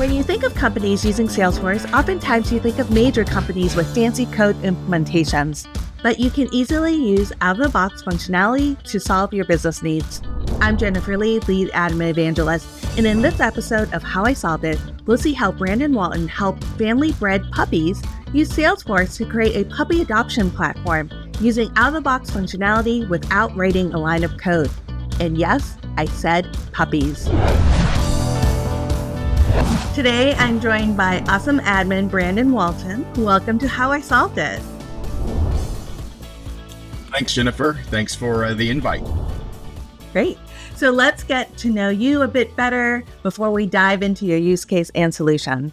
When you think of companies using Salesforce, oftentimes you think of major companies with fancy code implementations, but you can easily use out-of-the-box functionality to solve your business needs. I'm Jennifer Lee, Lead Admin Evangelist, and in this episode of How I Solved It, we'll see how Brandon Walton helped family-bred puppies use Salesforce to create a puppy adoption platform using out-of-the-box functionality without writing a line of code. And yes, I said puppies. Today, I'm joined by awesome admin Brandon Walton. Welcome to How I Solved It. Thanks, Jennifer. Thanks for the invite. Great. So let's get to know you a bit better before we dive into your use case and solution.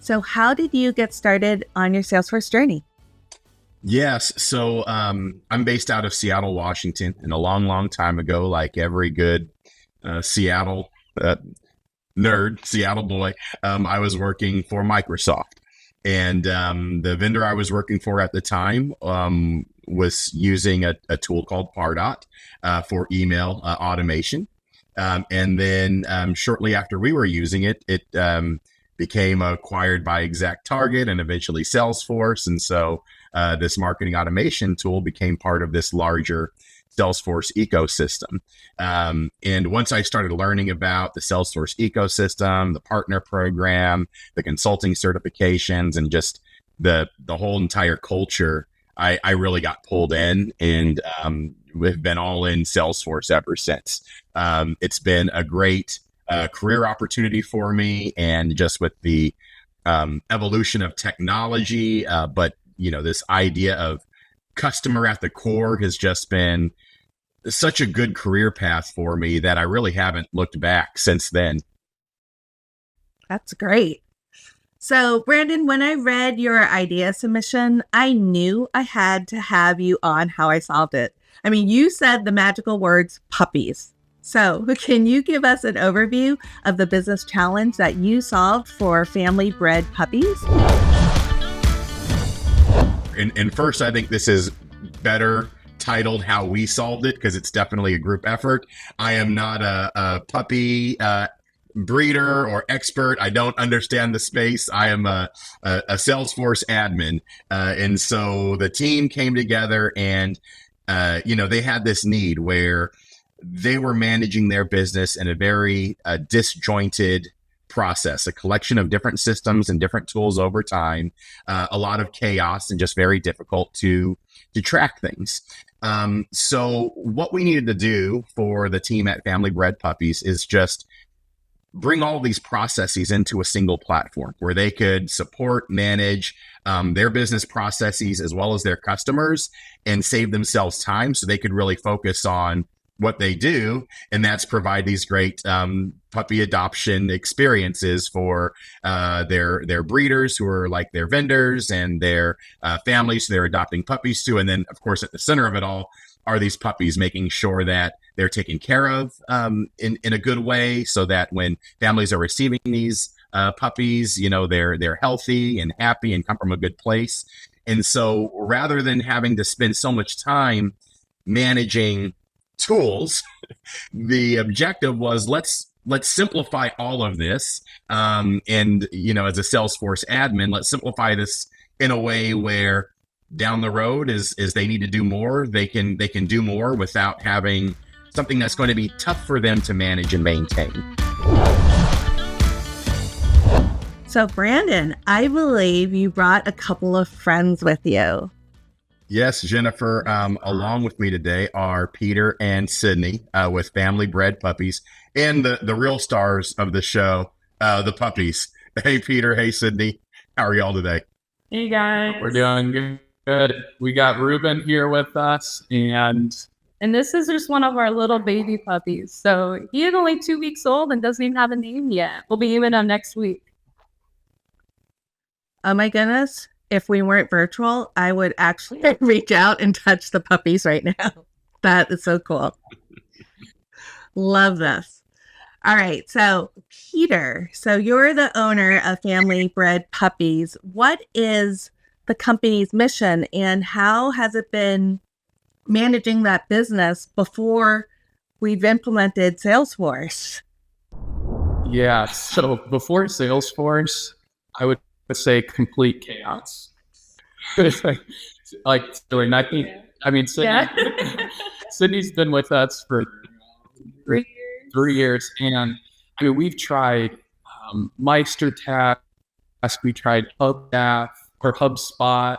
So how did you get started on your Salesforce journey? Yes. So I'm based out of Seattle, Washington. And a long, long time ago, like every good Seattle nerd, Seattle boy, I was working for Microsoft. And the vendor I was working for at the time was using a tool called Pardot for email automation. And then shortly after we were using it, it became acquired by ExactTarget and eventually Salesforce. And so this marketing automation tool became part of this larger Salesforce ecosystem. And once I started learning about the Salesforce ecosystem, the partner program, the consulting certifications, and just the whole entire culture, I really got pulled in, and we've been all in Salesforce ever since. It's been a great career opportunity for me, and just with the evolution of technology, but this idea of customer at the core has just been such a good career path for me that I really haven't looked back since then. That's great. So, Brandon, when I read your idea submission, I knew I had to have you on How I Solved It. I mean, you said the magical words puppies. So, can you give us an overview of the business challenge that you solved for family-bred puppies? And first, I think this is better titled How We Solved It, because it's definitely a group effort. I am not a puppy breeder or expert. I don't understand the space. I am a Salesforce admin. And so the team came together and, they had this need where they were managing their business in a very disjointed process, a collection of different systems and different tools over time, a lot of chaos, and just very difficult to track things. So what we needed to do for the team at Family Bred Puppies is just bring all these processes into a single platform where they could support, manage their business processes as well as their customers, and save themselves time so they could really focus on what they do, and that's provide these great puppy adoption experiences for their breeders who are like their vendors, and their families they're adopting puppies to. And then, of course, at the center of it all are these puppies, making sure that they're taken care of in a good way, so that when families are receiving these puppies, they're healthy and happy and come from a good place. And so rather than having to spend so much time managing tools, the objective was let's simplify all of this. And as a Salesforce admin, let's simplify this in a way where down the road, as they need to do more, they can do more without having something that's going to be tough for them to manage and maintain. So, Brandon, I believe you brought a couple of friends with you. Yes, Jennifer. Along with me today are Peter and Sydney with Family Bred Puppies, and the real stars of the show, the puppies. Hey, Peter. Hey, Sydney. How are y'all today? Hey, guys. We're doing good. We got Ruben here with us, and this is just one of our little baby puppies. So he is only 2 weeks old and doesn't even have a name yet. We'll be naming him next week. Oh my goodness. If we weren't virtual, I would actually reach out and touch the puppies right now. That is so cool. Love this. All right. So Peter, you're the owner of Family Bred Puppies. What is the company's mission, and how has it been managing that business before we've implemented Salesforce? Yeah. So before Salesforce, I would say complete chaos. like, doing nothing. I mean, Sydney's been with us for 3 years, and I mean, we've tried MeisterTask, we tried HubStaff or HubSpot,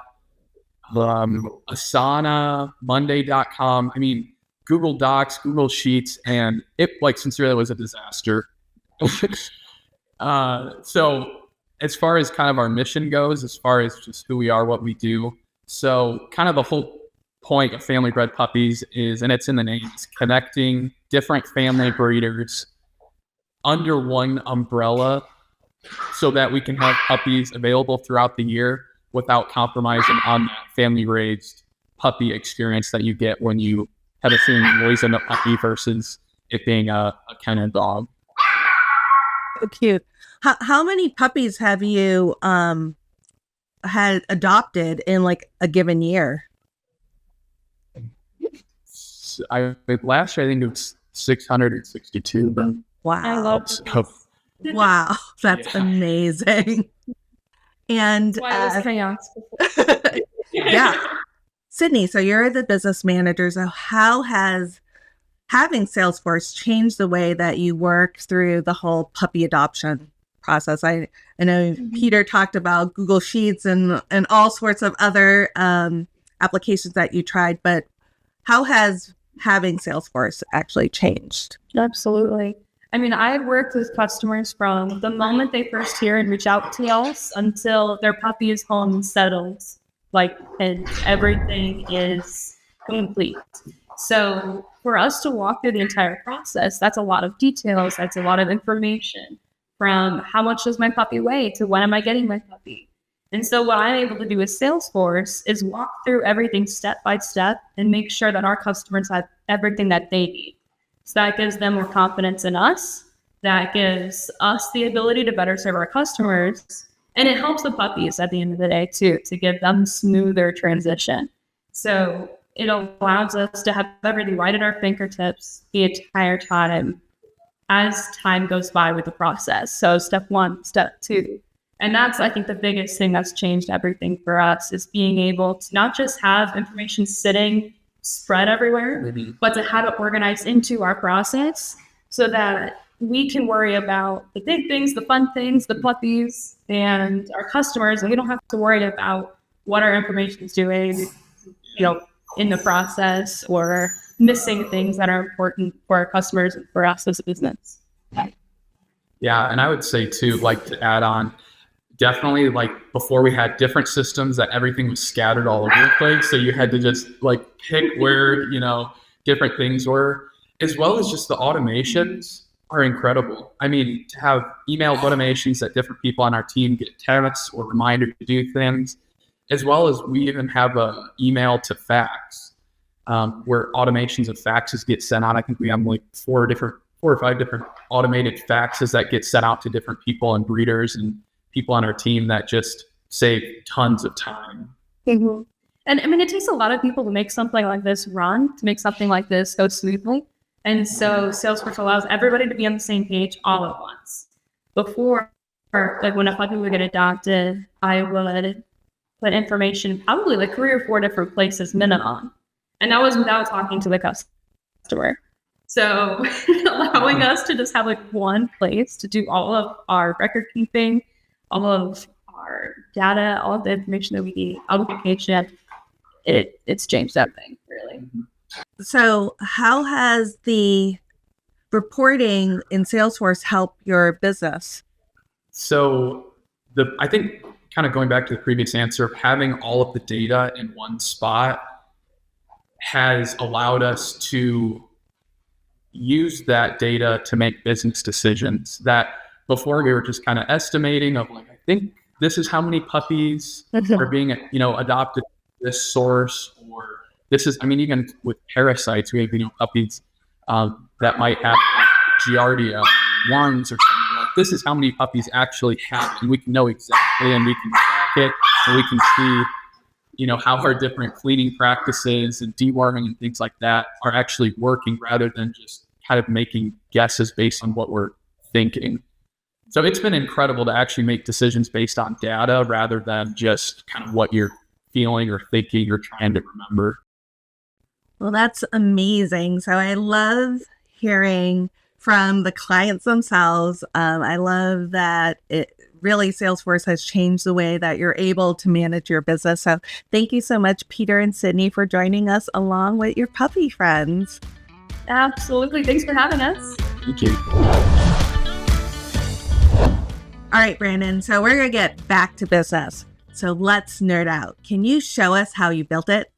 Asana, Monday.com. I mean, Google Docs, Google Sheets, and it sincerely was a disaster. So as far as kind of our mission goes, as far as just who we are, what we do, so kind of the whole point of Family Bred Puppies is, and it's in the name, is connecting different family breeders under one umbrella so that we can have puppies available throughout the year without compromising on that family raised puppy experience that you get when you have a family raising a puppy versus it being a kennel dog. So cute. How many puppies have you had adopted in like a given year? Last year I think it was 662. But Wow. I love Wow, that's amazing. And yeah. Sydney, so you're the business manager. So how has having Salesforce changed the way that you work through the whole puppy adoption process? I know Peter talked about Google Sheets and all sorts of other applications that you tried, but how has having Salesforce actually changed? Absolutely. I mean, I had worked with customers from the moment they first hear and reach out to us until their puppy is home and settled, and everything is complete. So for us to walk through the entire process, that's a lot of details. That's a lot of information, from how much does my puppy weigh to when am I getting my puppy. And so what I'm able to do with Salesforce is walk through everything step by step and make sure that our customers have everything that they need. So that gives them more confidence in us. That gives us the ability to better serve our customers. And it helps the puppies at the end of the day, too, to give them smoother transition. So it allows us to have everything right at our fingertips the entire time as time goes by with the process. So step 1, step 2. And that's, I think, the biggest thing that's changed everything for us, is being able to not just have information sitting spread everywhere, but to have it organized into our process so that we can worry about the big things, the fun things, the puppies, and our customers, and we don't have to worry about what our information is doing, in the process, or missing things that are important for our customers and for us as a business. Yeah, and I would say too, to add on, definitely before we had different systems that everything was scattered all over the place. So you had to just pick where, different things were, as well as just the automations are incredible. I mean, to have email automations that different people on our team get texts or reminder to do things, as well as we even have a email to fax, where automations of faxes get sent out. I think we have 4 or 5 different automated faxes that get sent out to different people and breeders and people on our team that just save tons of time. Mm-hmm. And I mean, it takes a lot of people to make something like this run, to make something like this go smoothly. And so Salesforce allows everybody to be on the same page all at once. Before, when a puppy would get adopted, I would put information probably 3 or 4 different places minimum. And that was without talking to the customer. So allowing us to just have one place to do all of our record keeping, all of our data, all of the information that we need, application, it's changed everything, really. So how has the reporting in Salesforce helped your business? So I think, kind of going back to the previous answer, having all of the data in one spot has allowed us to use that data to make business decisions that before we were just kind of estimating of I think this is how many puppies are being, adopted to this source, or this is, even with parasites, we have, puppies that might have Giardia, worms or something. This is how many puppies actually have, and we can know exactly, and we can track it, and we can see, how our different cleaning practices and deworming and things like that are actually working, rather than just kind of making guesses based on what we're thinking. So it's been incredible to actually make decisions based on data rather than just kind of what you're feeling or thinking or trying to remember. Well, that's amazing. So I love hearing from the clients themselves. I love that it really Salesforce has changed the way that you're able to manage your business. So thank you so much, Peter and Sydney, for joining us along with your puppy friends. Absolutely. Thanks for having us. Thank you. All right, Brandon. So we're going to get back to business. So let's nerd out. Can you show us how you built it?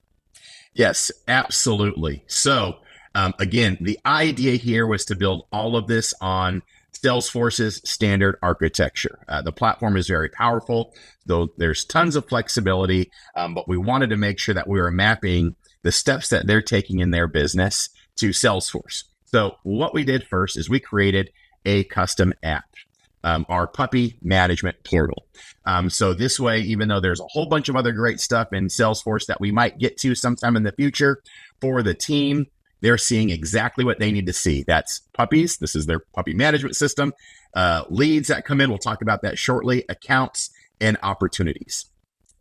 Yes, absolutely. So again, the idea here was to build all of this on Salesforce's standard architecture. The platform is very powerful, though there's tons of flexibility, but we wanted to make sure that we were mapping the steps that they're taking in their business to Salesforce. So what we did first is we created a custom app, our puppy management portal. So this way, even though there's a whole bunch of other great stuff in Salesforce that we might get to sometime in the future, for the team, they're seeing exactly what they need to see. That's puppies. This is their puppy management system. Leads that come in, we'll talk about that shortly, accounts, and opportunities.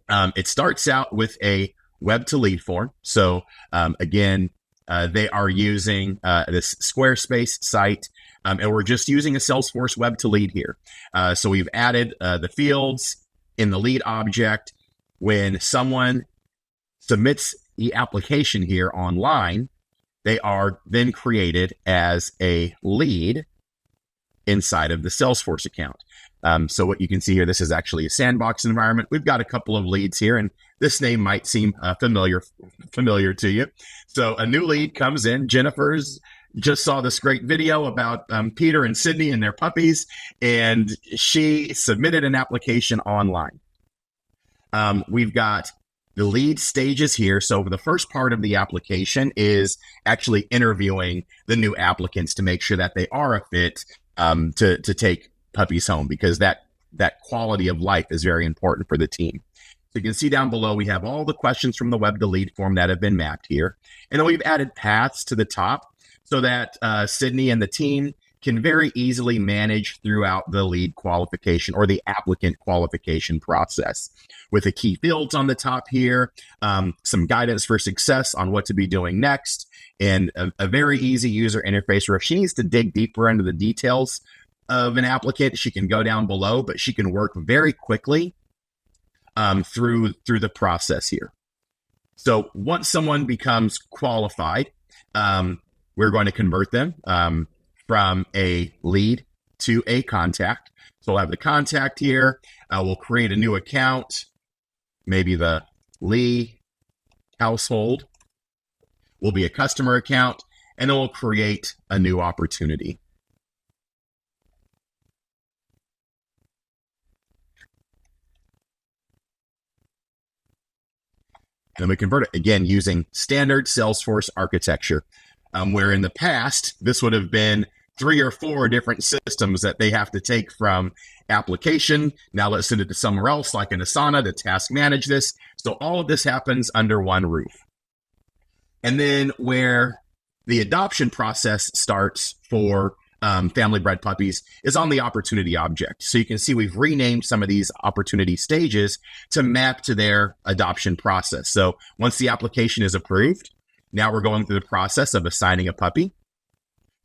It starts out with a web to lead form. So again, they are using this Squarespace site, and we're just using a Salesforce web to lead here. So we've added the fields in the lead object. When someone submits the application here online, they are then created as a lead inside of the Salesforce account. So what you can see here, this is actually a sandbox environment. We've got a couple of leads here, and this name might seem familiar to you. So a new lead comes in. Jennifer's just saw this great video about Peter and Sydney and their puppies, and she submitted an application online. We've got the lead stages here. So the first part of the application is actually interviewing the new applicants to make sure that they are a fit to take puppies home, because that quality of life is very important for the team. So you can see down below, we have all the questions from the web to lead form that have been mapped here. And then we've added paths to the top so that Sydney and the team can very easily manage throughout the lead qualification or the applicant qualification process, with the key fields on the top here, some guidance for success on what to be doing next, and a very easy user interface where if she needs to dig deeper into the details of an applicant, she can go down below, but she can work very quickly through the process here. So once someone becomes qualified, we're going to convert them from a lead to a contact. So we'll have the contact here. We'll create a new account, maybe the Lee household will be a customer account, and then we'll create a new opportunity. And then we convert it again using standard Salesforce architecture, where in the past, this would have been 3 or 4 different systems that they have to take from application. Now let's send it to somewhere else, like in Asana, to task manage this. So all of this happens under one roof. And then where the adoption process starts for family bred puppies is on the opportunity object. So you can see we've renamed some of these opportunity stages to map to their adoption process. So once the application is approved, now we're going through the process of assigning a puppy.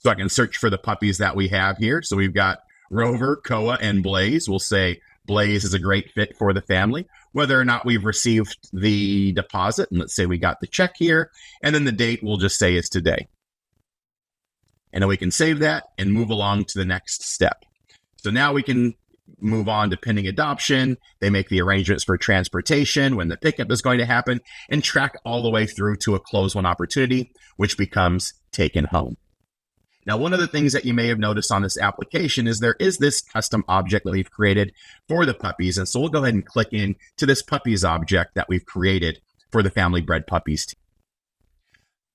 So I can search for the puppies that we have here. So we've got Rover, Koa, and Blaze. We'll say Blaze is a great fit for the family, whether or not we've received the deposit. And let's say we got the check here, and then the date we'll just say is today. And then we can save that and move along to the next step. So now we can move on to pending adoption. They make the arrangements for transportation, when the pickup is going to happen, and track all the way through to a close one opportunity, which becomes taken home. Now, one of the things that you may have noticed on this application is there is this custom object that we've created for the puppies. And so we'll go ahead and click in to this puppies object that we've created for the family bred puppies team.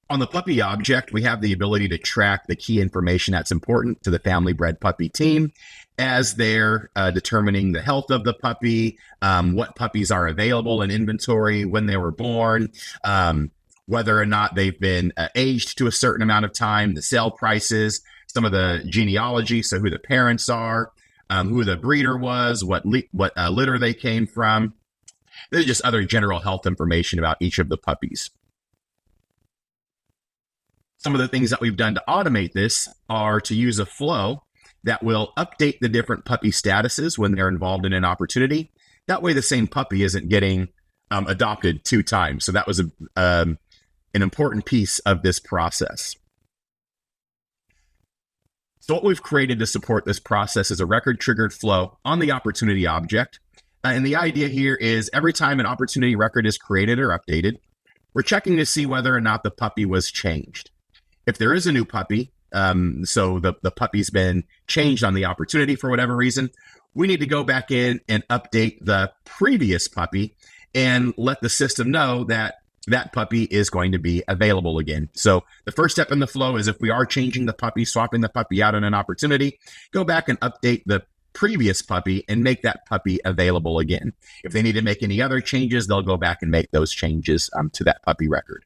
On the puppy object, we have the ability to track the key information that's important to the family bred puppy team as they're determining the health of the puppy, what puppies are available in inventory, when they were born, whether or not they've been aged to a certain amount of time, the sale prices, some of the genealogy, so who the parents are, who the breeder was, what litter they came from. There's just other general health information about each of the puppies. Some of the things that we've done to automate this are to use a flow that will update the different puppy statuses when they're involved in an opportunity. That way the same puppy isn't getting adopted 2 times. So that was an important piece of this process. So what we've created to support this process is a record-triggered flow on the opportunity object. And the idea here is every time an opportunity record is created or updated, we're checking to see whether or not the puppy was changed. If there is a new puppy, so the puppy's been changed on the opportunity for whatever reason, we need to go back in and update the previous puppy and let the system know that that puppy is going to be available again. So the first step in the flow is if we are changing the puppy, swapping the puppy out on an opportunity, go back and update the previous puppy and make that puppy available again. If they need to make any other changes, they'll go back and make those changes to that puppy record.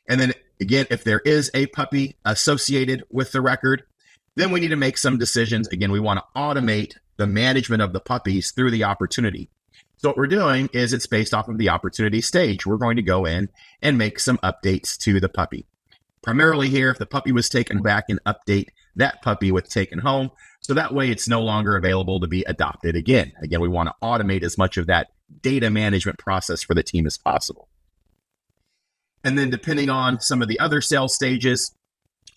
And then again, if there is a puppy associated with the record, then we need to make some decisions. Again, we want to automate the management of the puppies through the opportunity. So what we're doing is it's based off of the opportunity stage. We're going to go in and make some updates to the puppy. Primarily here, if the puppy was taken back, and update that puppy with taken home. So that way it's no longer available to be adopted again. Again, we want to automate as much of that data management process for the team as possible. And then depending on some of the other sales stages,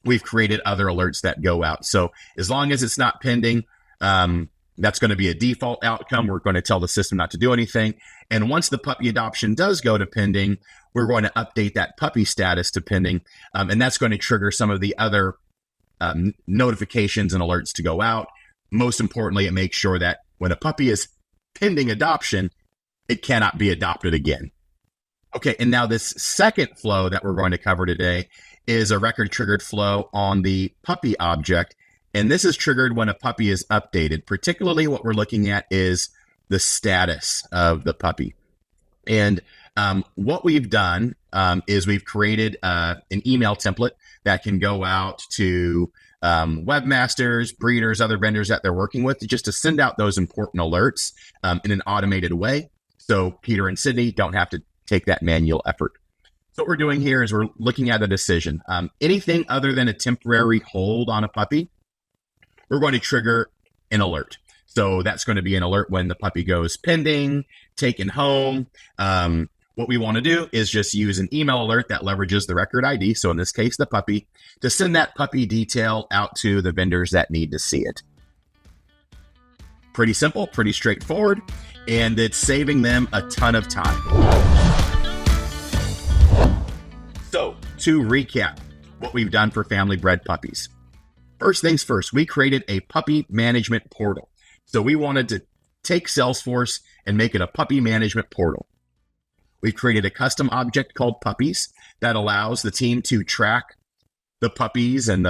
we've created other alerts that go out. So as long as it's not pending, that's going to be a default outcome. We're going to tell the system not to do anything. And once the puppy adoption does go to pending, we're going to update that puppy status to pending. And that's going to trigger some of the other notifications and alerts to go out. Most importantly, it makes sure that when a puppy is pending adoption, it cannot be adopted again. Okay, and now this second flow that we're going to cover today is a record-triggered flow on the puppy object. And this is triggered when a puppy is updated. Particularly what we're looking at is the status of the puppy. And what we've done is we've created an email template that can go out to webmasters, breeders, other vendors that they're working with, just to send out those important alerts in an automated way. So Peter and Sydney don't have to take that manual effort. So what we're doing here is we're looking at a decision. Anything other than a temporary hold on a puppy, we're going to trigger an alert. So that's going to be an alert when the puppy goes pending, taken home. What we want to do is just use an email alert that leverages the record ID, so in this case, the puppy, to send that puppy detail out to the vendors that need to see it. Pretty simple, pretty straightforward, and it's saving them a ton of time. So, to recap what we've done for family bred puppies. First things first, we created a puppy management portal. So we wanted to take Salesforce and make it a puppy management portal. We've created a custom object called Puppies that allows the team to track the puppies and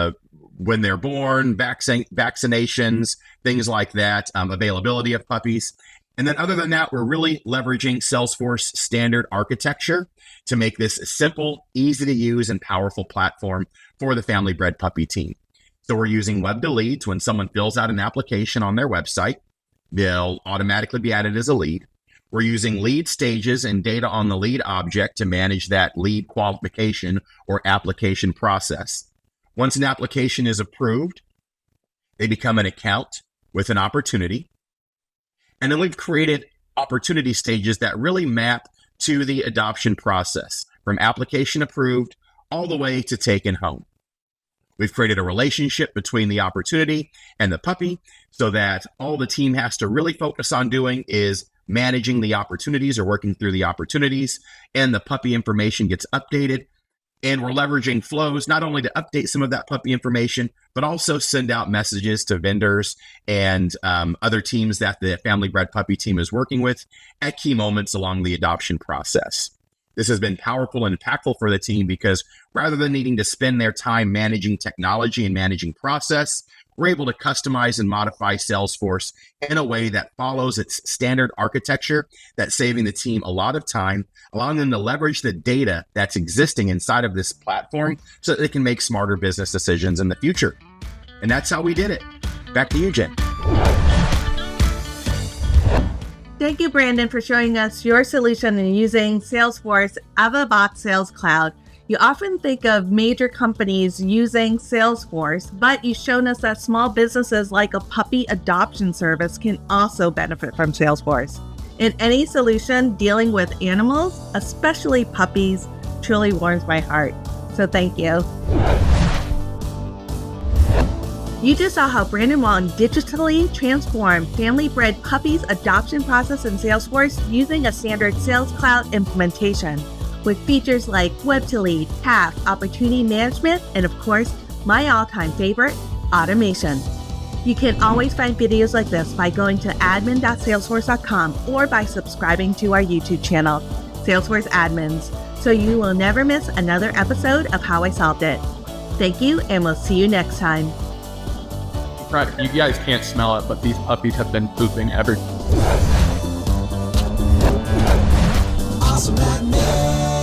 when they're born, vaccinations, things like that, availability of puppies. And then other than that, we're really leveraging Salesforce standard architecture to make this a simple, easy to use, and powerful platform for the family bred puppy team. So we're using web to leads. When someone fills out an application on their website, they'll automatically be added as a lead. We're using lead stages and data on the lead object to manage that lead qualification or application process. Once an application is approved, they become an account with an opportunity. And then we've created opportunity stages that really map to the adoption process, from application approved all the way to taken home. We've created a relationship between the opportunity and the puppy so that all the team has to really focus on doing is managing the opportunities or working through the opportunities, and the puppy information gets updated. And we're leveraging flows not only to update some of that puppy information, but also send out messages to vendors and other teams that the family bred puppy team is working with at key moments along the adoption process. This has been powerful and impactful for the team because rather than needing to spend their time managing technology and managing process, we're able to customize and modify Salesforce in a way that follows its standard architecture, that's saving the team a lot of time, allowing them to leverage the data that's existing inside of this platform so that they can make smarter business decisions in the future. And that's how we did it. Back to you, Jen. Thank you, Brandon, for showing us your solution in using Salesforce AvaBot Sales Cloud. You often think of major companies using Salesforce, but you've shown us that small businesses like a puppy adoption service can also benefit from Salesforce. And any solution dealing with animals, especially puppies, truly warms my heart. So thank you. You just saw how Brandon Wong digitally transformed family-bred puppies adoption process in Salesforce using a standard Sales Cloud implementation with features like Web to Lead, TAF, Opportunity Management, and of course, my all-time favorite, automation. You can always find videos like this by going to admin.salesforce.com or by subscribing to our YouTube channel, Salesforce Admins, so you will never miss another episode of How I Solved It. Thank you, and we'll see you next time. Right, you guys can't smell it, but these puppies have been pooping every. Awesome admin.